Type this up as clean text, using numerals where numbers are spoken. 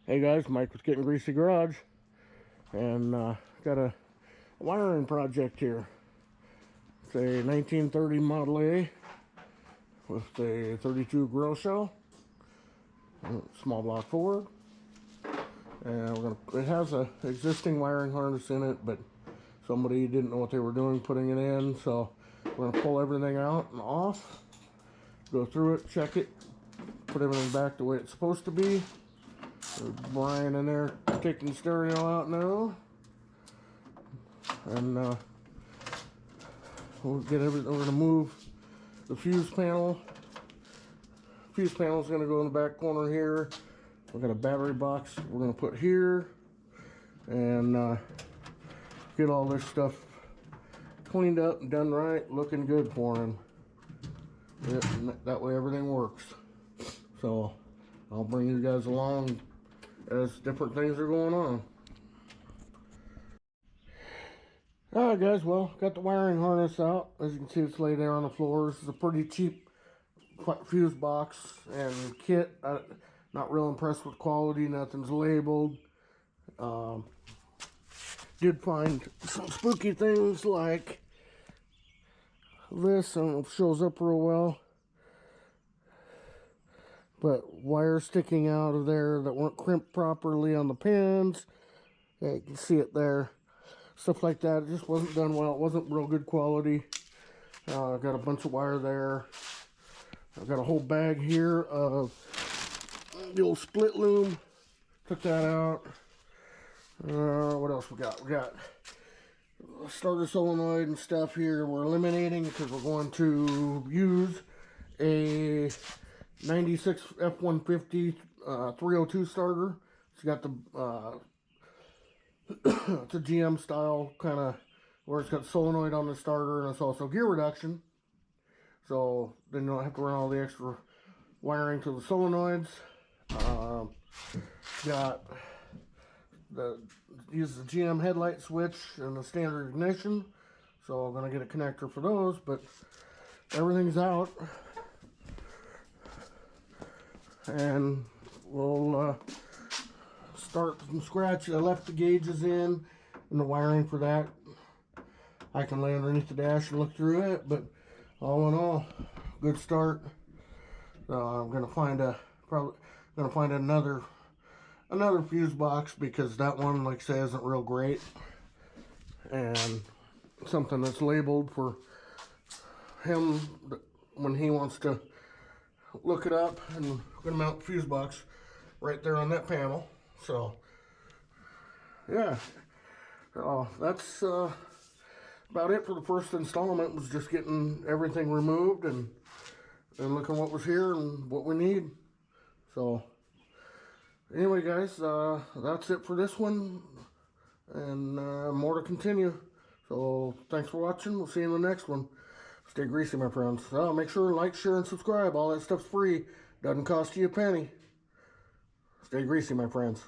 Hey guys, Mike with Gettin Greasy Garage, and got a wiring project here. It's a 1930 Model A with a 32 grill shell, small block Ford, and it has a existing wiring harness in it, but somebody didn't know what they were doing putting it in, so we're gonna pull everything out and off, go through it, check it, put everything back the way it's supposed to be. There's Brian in there taking the stereo out now, and we'll get everything. We're gonna move the fuse panel. Fuse panel is gonna go in the back corner here. We've got a battery box we're gonna put here, and get all this stuff cleaned up and done right, looking good for him. That way everything works. So I'll bring you guys along as different things are going on. Alright guys, well, got the wiring harness out. As you can see, it's laid there on the floor. This is a pretty cheap fuse box and kit. Not real impressed with quality. Nothing's labeled. Did find some spooky things like this. I don't know if it shows up real well, but wires sticking out of there that weren't crimped properly on the pins. Yeah, you can see it there. Stuff like that. It just wasn't done well. It wasn't real good quality. I've got a bunch of wire there. I've got a whole bag here of the old split loom. Took that out. What else we got? We got starter solenoid and stuff here we're eliminating because we're going to use a 96 F-150 302 starter. It's got the it's a GM style kind of where it's got solenoid on the starter, and it's also gear reduction, so then you don't have to run all the extra wiring to the solenoids. Got use the GM headlight switch and the standard ignition, so I'm gonna get a connector for those, but everything's out. And we'll start from scratch. I left the gauges in and the wiring for that. I can lay underneath the dash and look through it, but all in all, good start. I'm gonna find another fuse box because that one, like I say, isn't real great, and something that's labeled for him when he wants to look it up. And I'm gonna mount the fuse box right there on that panel. So yeah, that's about it for the first installment. Was just getting everything removed and looking what was here and what we need. So anyway guys, that's it for this one, and more to continue. So thanks for watching. We'll see you in the next one. Stay greasy, my friends. Make sure to like, share, and subscribe. All that stuff's free. Doesn't cost you a penny. Stay greasy, my friends.